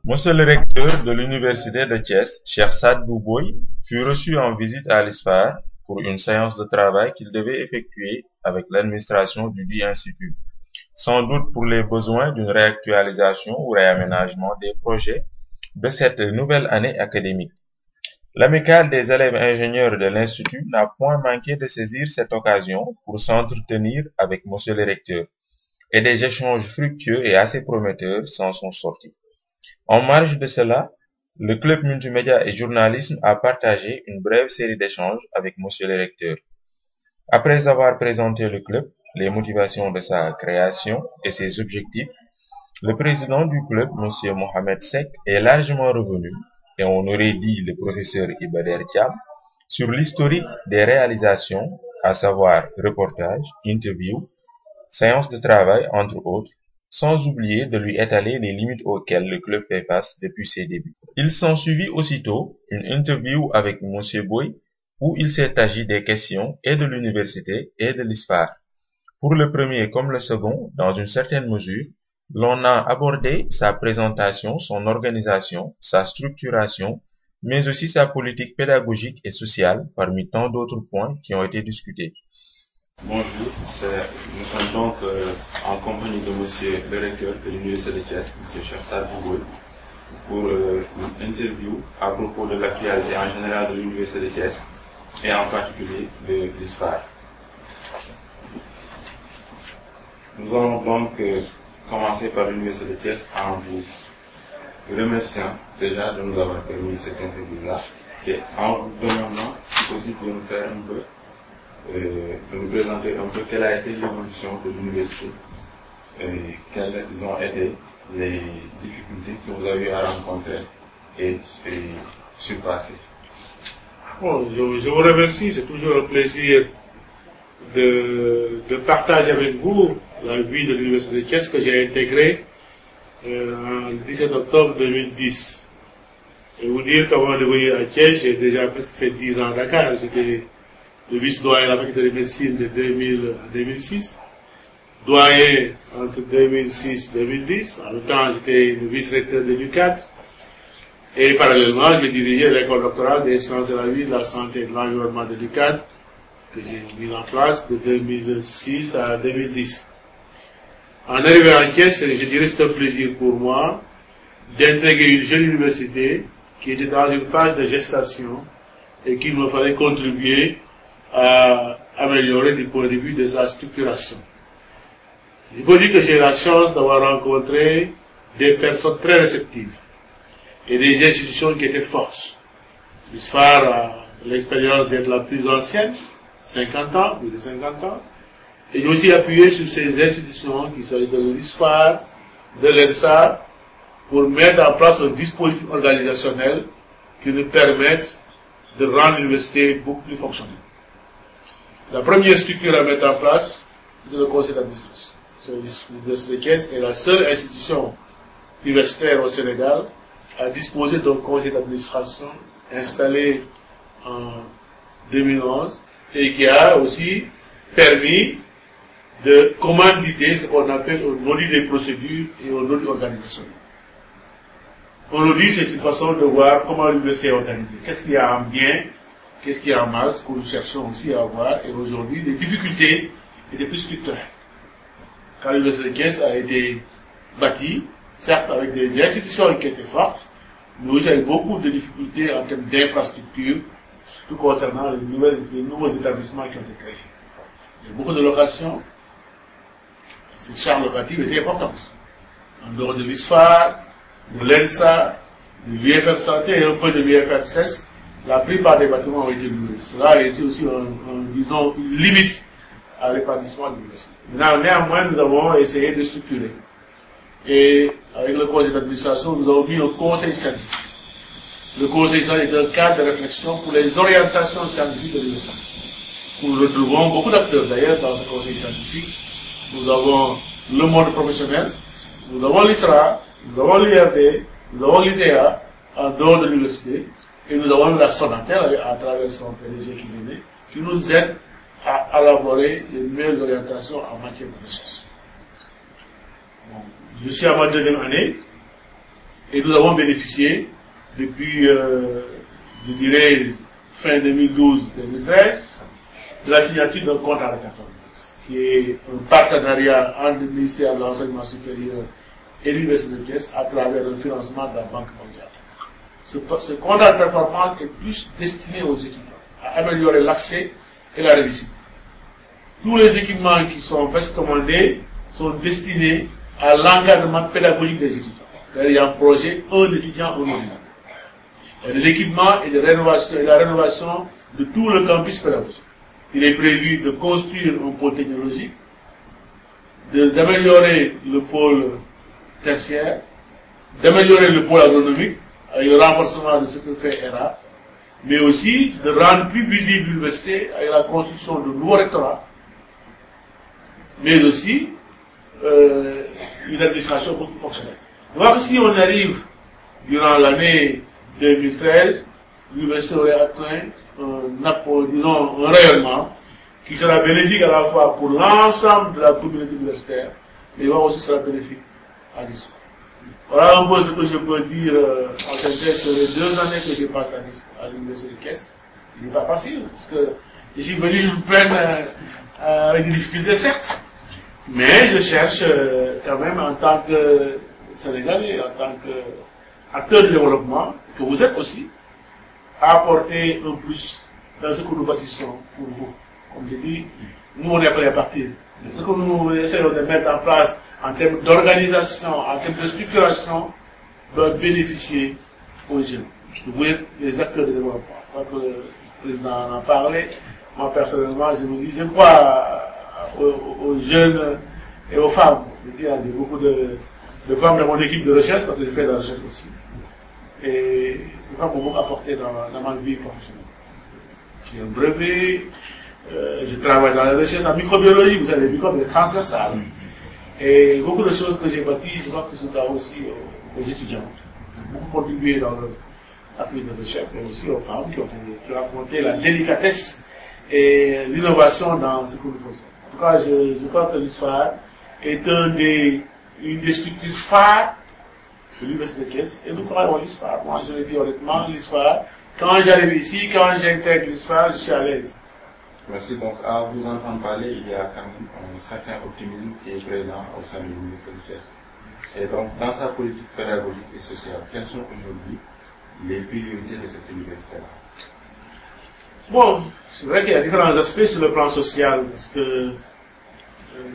Monsieur le recteur de l'université de Thiès, Cheikh Saad Bou Boye, fut reçu en visite à l'ISFAR pour une séance de travail qu'il devait effectuer avec l'administration du dit institut, sans doute pour les besoins d'une réactualisation ou réaménagement des projets de cette nouvelle année académique. L'amicale des élèves ingénieurs de l'institut n'a point manqué de saisir cette occasion pour s'entretenir avec monsieur le recteur, et des échanges fructueux et assez prometteurs s'en sont sortis. En marge de cela, le club multimédia et journalisme a partagé une brève série d'échanges avec monsieur le recteur. Après avoir présenté le club, les motivations de sa création et ses objectifs, le président du club, monsieur Mohamed Seck, est largement revenu, et on aurait dit le professeur Ibader Thiam, sur l'historique des réalisations, à savoir reportages, interviews, séances de travail, entre autres, sans oublier de lui étaler les limites auxquelles le club fait face depuis ses débuts. Il s'ensuivit aussitôt une interview avec monsieur Boye, où il s'est agi des questions et de l'université et de l'ISFAR. Pour le premier comme le second, dans une certaine mesure, l'on a abordé sa présentation, son organisation, sa structuration, mais aussi sa politique pédagogique et sociale, parmi tant d'autres points qui ont été discutés. Bonjour, nous sommes donc en compagnie de monsieur le recteur de l'université de Thiès, monsieur Cheikh Saad Bou Boye, pour une interview à propos de l'actualité en général de l'université de Thiès et en particulier de l'ISFAR. Nous allons donc commencer par l'université de Thiès en vous remerciant déjà de nous avoir permis cette interview-là et en vous demandant si possible de nous faire un peu de nous présenter un peu quelle a été l'évolution de l'université et quelles ont été les difficultés que vous avez à rencontrer et surpasser. Bon, je vous remercie, c'est toujours un plaisir de partager avec vous la vie de l'université de Thiès que j'ai intégrée en 17 octobre 2010. Et vous dire qu'avant de venir à Thiès, j'ai déjà presque fait 10 ans à Dakar. J'étais le vice-doyen de la faculté de médecine de 2000 à 2006, doyen entre 2006 et 2010. En même temps, j'étais le vice-recteur de l'UCAD. Et parallèlement, j'ai dirigé l'école doctorale des sciences de la vie, de la santé et de l'environnement de l'UCAD, que j'ai mis en place de 2006 à 2010. En arrivant en Thiès, je dirais que c'est un plaisir pour moi d'intégrer une jeune université qui était dans une phase de gestation et qu'il me fallait contribuer à améliorer du point de vue de sa structuration. Je peux dire que j'ai la chance d'avoir rencontré des personnes très réceptives et des institutions qui étaient fortes. L'ISFAR a l'expérience d'être la plus ancienne, 50 ans, plus de 50 ans, et j'ai aussi appuyé sur ces institutions qui s'agissent de l'ISFAR, de l'ENSA, pour mettre en place un dispositif organisationnel qui nous permette de rendre l'université beaucoup plus fonctionnelle. La première structure à mettre en place, c'est le conseil d'administration. L'université de Thiès est la seule institution universitaire au Sénégal à disposer d'un conseil d'administration installé en 2011 et qui a aussi permis de commanditer ce qu'on appelle un audit des procédures et un audit organisationnel. Un audit, c'est une façon de voir comment l'université est organisée. Qu'est-ce qu'il y a en bien, qu'est-ce qu'il y a en mal, ce que nous cherchons aussi à avoir, et aujourd'hui, des difficultés étaient plus structurelles. Quand l'université de Thiès a été bâtie, certes avec des institutions qui étaient fortes, mais aussi avec beaucoup de difficultés en termes d'infrastructures, surtout concernant les nouveaux établissements qui ont été créés. Il y a beaucoup de locations. Cette charge locative était importante. En dehors de l'ISFAR, de l'ENSA, de l'UFR Santé et un peu de l'UFR CES, la plupart des bâtiments ont été loués. Cela a été aussi disons, une limite à l'épanouissement de l'université. Néanmoins, nous avons essayé de structurer. Et avec le conseil d'administration, nous avons mis un conseil scientifique. Le conseil scientifique est un cadre de réflexion pour les orientations scientifiques de l'université. Nous retrouvons beaucoup d'acteurs d'ailleurs dans ce conseil scientifique. Nous avons le monde professionnel, nous avons l'ISRA, nous avons l'IRD, nous avons l'ITA en dehors de l'université, et nous avons la Sonatel à travers son PDG qui nous aide à élaborer les meilleures orientations en matière de recherche. Bon, je suis à ma deuxième année, Et nous avons bénéficié depuis, je dirais, fin 2012-2013, de la signature d'un contrat de performance, qui est un partenariat entre le ministère de l'Enseignement supérieur et l'Université de Thiès à travers le financement de la Banque mondiale. Ce contrat de performance est plus destiné aux étudiants, à améliorer l'accès et la réussite. Tous les équipements qui sont commandés sont destinés à l'encadrement pédagogique des étudiants. Il y a un projet, un étudiant, un ordinateur. L'équipement et la rénovation de tout le campus pédagogique. Il est prévu de construire un pôle technologique, d'améliorer le pôle tertiaire, d'améliorer le pôle agronomique, avec le renforcement de ce que fait ERA, mais aussi de rendre plus visible l'université avec la construction de nouveaux rectorats, mais aussi une administration beaucoup fonctionnelle. Donc si on arrive durant l'année 2013, l'université aurait atteint un rayonnement qui sera bénéfique à la fois pour l'ensemble de la communauté universitaire, mais aussi sera bénéfique à l'histoire. Voilà un peu ce que je peux dire en synthèse sur les 2 années que j'ai passées à l'université de Thiès. Il n'est pas facile, parce que je suis venu en pleine avec des difficultés, certes, mais je cherche quand même en tant que Sénégalais, en tant qu'acteur de développement, que vous êtes aussi, à apporter un plus dans ce que nous bâtissons pour vous. Comme je dis, nous on est prêts à partir. Ce que nous essayons de mettre en place en termes d'organisation, en termes de structuration, doit bénéficier aux jeunes. Vous voyez les acteurs de développement. Je crois que le président en a parlé. Moi personnellement, je me dis, je crois aux jeunes et aux femmes. Je dis, il y a beaucoup de femmes dans mon équipe de recherche, parce que je fais de la recherche aussi. Et ces femmes m'ont beaucoup apporté dans ma vie professionnelle. J'ai un brevet, je travaille dans la recherche en microbiologie, vous savez, les microbes sont transversales. Et beaucoup de choses que j'ai bâties, je crois que je dois aussi aux étudiants. Beaucoup contribué dans l'activité de recherche, mais aussi aux femmes qui ont raconté la délicatesse et l'innovation dans ce que nous faisons. En tout cas, je crois que l'ISFAR est une des structures phares de l'Université de Thiès, et nous croyons l'ISFAR. Moi, je le dis honnêtement, l'ISFAR, quand j'arrive ici, quand j'intègre l'ISFAR, je suis à l'aise. Merci. Donc, à vous entendre parler, il y a quand même un certain optimisme qui est présent au sein de l'Université de Thiès. Et donc, dans sa politique pédagogique et sociale, quelles sont aujourd'hui les priorités de cette université-là? Bon, c'est vrai qu'il y a différents aspects sur le plan social, parce que,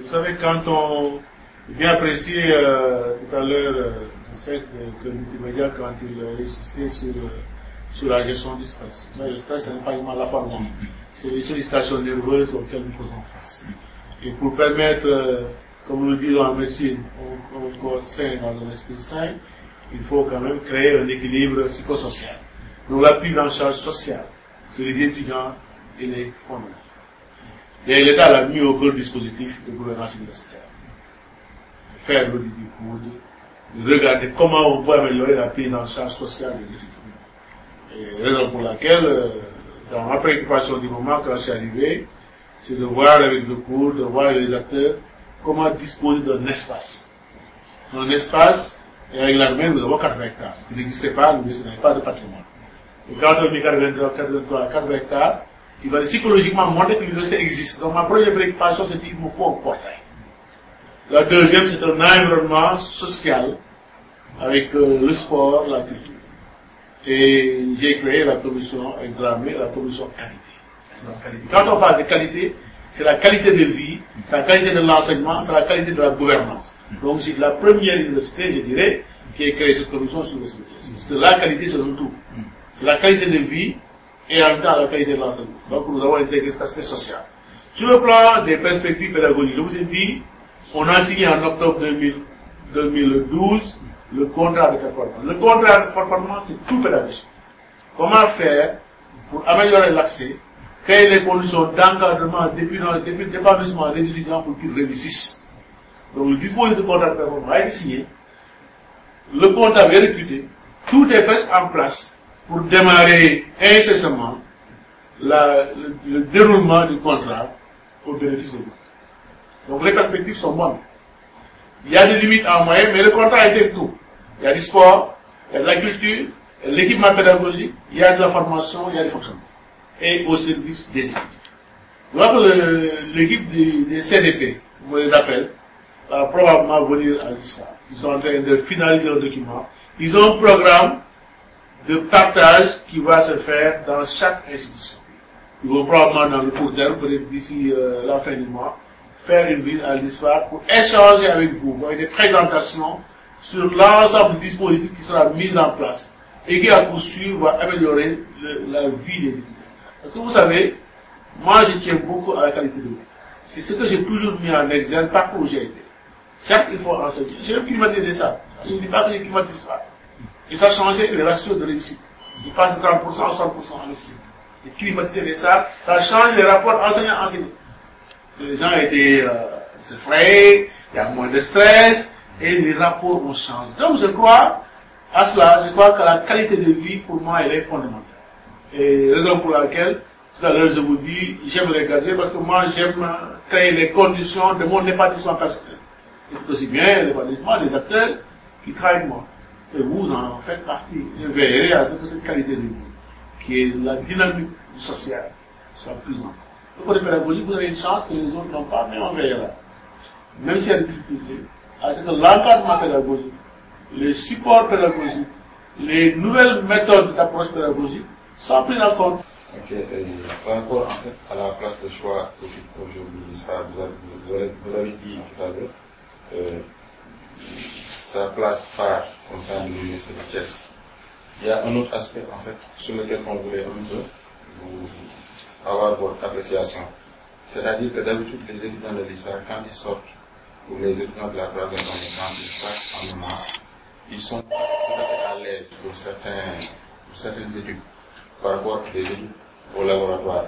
vous savez, quand on bien apprécié tout à l'heure, je sais que le multimédia, quand il a insisté sur la gestion du stress. Mais le stress, ce n'est pas uniquement la forme, c'est les sollicitations nerveuses auxquelles nous faisons face. Et pour permettre, comme nous le disons en médecine, au corps sain dans un esprit sain, il faut quand même créer un équilibre psychosocial. Donc la prise en charge sociale de les étudiants et les formateurs. Et l'État l'a mis au cœur du dispositif de gouvernance universitaire. Faire le cours, de regarder comment on peut améliorer la prise en charge sociale des étudiants. Et raison pour laquelle, dans ma préoccupation du moment quand je suis arrivé, c'est de voir avec le cours, de voir les acteurs, comment disposer d'un espace. Un espace, et avec l'armée, nous avons 80 hectares. Ce qui n'existait pas, nous n'avons pas de patrimoine. Et quand on dit 80 hectares, il va psychologiquement montrer que l'université existe. Donc ma première préoccupation, c'est qu'il me faut un portail. La deuxième, c'est un environnement social, avec le sport, la culture. Et j'ai créé la commission, avec l'armée, la commission qualité. Quand on parle de qualité, c'est la qualité de vie, c'est la qualité de l'enseignement, c'est la qualité de la gouvernance. Donc c'est la première université, je dirais, qui a créé cette commission sur l'université. Parce que la qualité, c'est un tout. C'est la qualité de vie et en même temps la qualité de l'enseignement. Donc nous avons intégré cet aspect social. Sur le plan des perspectives pédagogiques, je vous ai dit, on a signé en octobre 2012 le contrat de performance. Le contrat de performance, c'est tout pédagogique. Comment faire pour améliorer l'accès, créer les conditions d'encadrement depuis l'épanouissement des étudiants pour qu'ils réussissent. Donc le dispositif de contrat de performance a été signé, le contrat est recruté, tout est presque en place pour démarrer incessamment le déroulement du contrat au bénéfice des autres. Donc les perspectives sont bonnes. Il y a des limites en moyenne, mais le contrat a été tout. Il y a du sport, il y a de la culture, il y a de l'équipement pédagogique, il y a de la formation, il y a du fonctionnement. Et au service des équipes. Donc l'équipe des CDP, vous les appelez, va probablement venir à l'ISFA. Ils sont en train de finaliser le document. Ils ont un programme de partage qui va se faire dans chaque institution. Ils vont probablement dans le court terme, peut-être d'ici la fin du mois, faire une visite à l'ISFA pour échanger avec vous, avec des présentations sur l'ensemble du dispositif qui sera mis en place et qui à coup sûr va améliorer la vie des étudiants. Parce que vous savez, moi je tiens beaucoup à la qualité de vie. C'est ce que j'ai toujours mis en exergue partout où j'ai été. Certes, il faut enseigner. J'ai même climatisé des salles. Il ne dit pas que je ne climatise pas. Et ça a changé les ratios de réussite. Il passe de 30% à 60% en réussite. Et climatiser les salles, ça change les rapports enseignant-enseignant. Les gens étaient frais, il y a moins de stress, et les rapports ont changé. Donc je crois à cela, je crois que la qualité de vie, pour moi, elle est fondamentale. Et raison pour laquelle, tout à l'heure, je vous dis, j'aime les garder parce que moi, j'aime créer les conditions de mon épanouissement personnel. Et tout aussi bien l'épanouissement des acteurs qui travaillent avec moi. Et vous en faites partie. Je veillerai à ce que cette qualité de vie, qui est la dynamique sociale, soit plus ample. Le côté pédagogique, vous avez une chance que les autres n'ont pas, mais on veillera. Même s'il y a des difficultés, à ce que l'encadrement pédagogique, les supports pédagogiques, les nouvelles méthodes d'approche pédagogique soient prises en compte. Ok, par rapport en fait à la place de choix aujourd'hui, vous l'avez dit tout à l'heure, sa place part au sein de l'Université de Thiès. Il y a un autre aspect en fait sur lequel on voulait un peu avoir votre appréciation. C'est-à-dire que d'habitude les étudiants de l'histoire, quand ils sortent, ou les étudiants de la troisième année, quand ils partent en mémoire, ils sont tout à fait à l'aise pour certaines études par rapport à des études au laboratoire.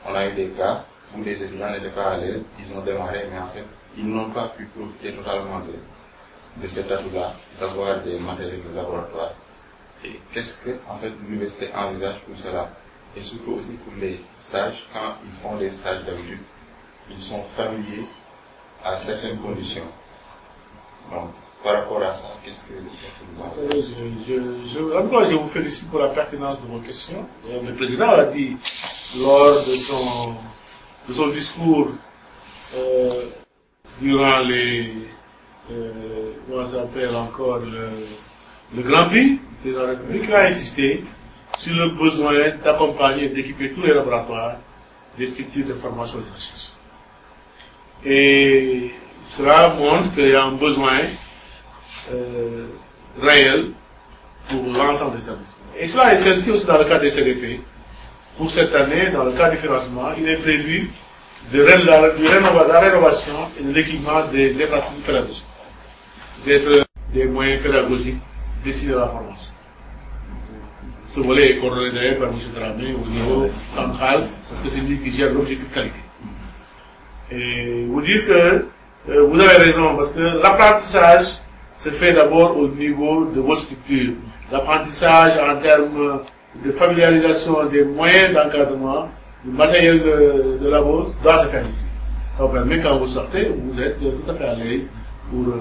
On a eu des cas où les étudiants n'étaient pas à l'aise, ils ont démarré, mais en fait, ils n'ont pas pu profiter totalement de cet atout-là, d'avoir des matériels de laboratoire. Et qu'est-ce que, en fait, l'université envisage pour cela? Et surtout aussi pour les stages, quand ils font les stages d'habitude, ils sont familiers à certaines conditions. Donc, par rapport à ça, qu'est-ce que vous en pensez? En tout cas, je vous félicite pour la pertinence de vos questions. Le président l'a dit lors de son discours durant comment ça s'appelle encore, le Grand Prix de la République, a insisté sur le besoin d'accompagner et d'équiper tous les laboratoires des structures de formation et de recherche. Et cela montre qu'il y a un besoin réel pour l'ensemble des services. Et cela s'inscrit aussi dans le cadre des CDP. Pour cette année, dans le cadre du financement, il est prévu de la rénovation et de l'équipement des infrastructures pédagogiques, d'être des moyens pédagogiques destinés à la formation. Ce volet est coordonné d'ailleurs par M. Dramé au niveau central, parce que c'est lui qui gère l'objectif qualité. Et vous dire que vous avez raison, parce que l'apprentissage se fait d'abord au niveau de vos structures. L'apprentissage en termes de familiarisation des moyens d'encadrement, du matériel de labo, doit se faire ici. Ça vous permet, quand vous sortez, vous êtes tout à fait à l'aise pour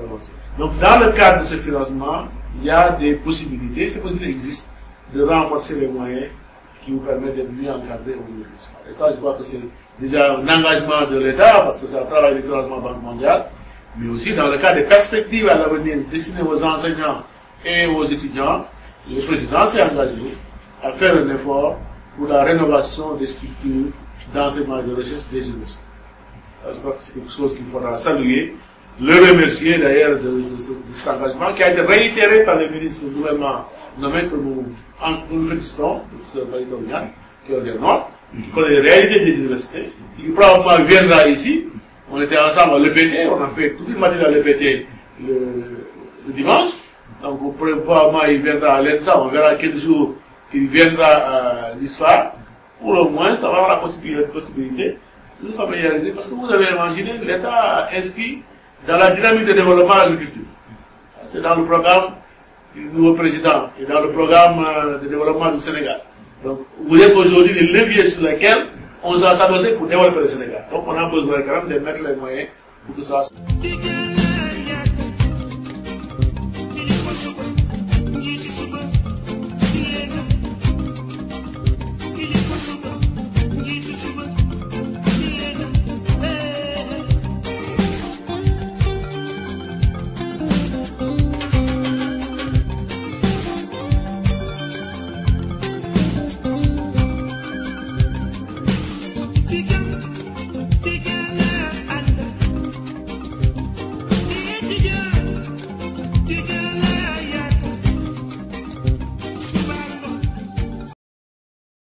avancer. Donc, dans le cadre de ce financement, il y a des possibilités, ces possibilités existent, de renforcer les moyens qui vous permettent d'être mieux encadrés au niveau de l'histoire. Et ça, je crois que c'est déjà un engagement de l'État, parce que c'est un travail de financement Banque mondiale, mais aussi dans le cadre des perspectives à l'avenir destinées aux enseignants et aux étudiants, le président s'est engagé à faire un effort pour la rénovation des structures d'enseignement et de recherche des universités. Je crois que c'est quelque chose qu'il faudra saluer, le remercier d'ailleurs de cet engagement qui a été réitéré par le ministre nouvellement nommé que nous félicitons, le président qui est au Nord, qui connaît les réalités des universités, qui probablement viendra ici. On était ensemble à l'EPT, on a fait toute une matinée à l'EPT le dimanche. Donc probablement il viendra à l'ENSA, on verra quel jour il viendra à l'ISFA. Pour le moins, ça va avoir la possibilité de nous familiariser. Parce que vous avez imaginé, l'État a inscrit dans la dynamique de développement de l'agriculture. C'est dans le programme du nouveau président et dans le programme de développement du Sénégal. Donc vous êtes aujourd'hui les leviers sur lesquels on doit s'adosser pour développer le Sénégal. Donc on a besoin quand même de mettre les moyens pour que ça se...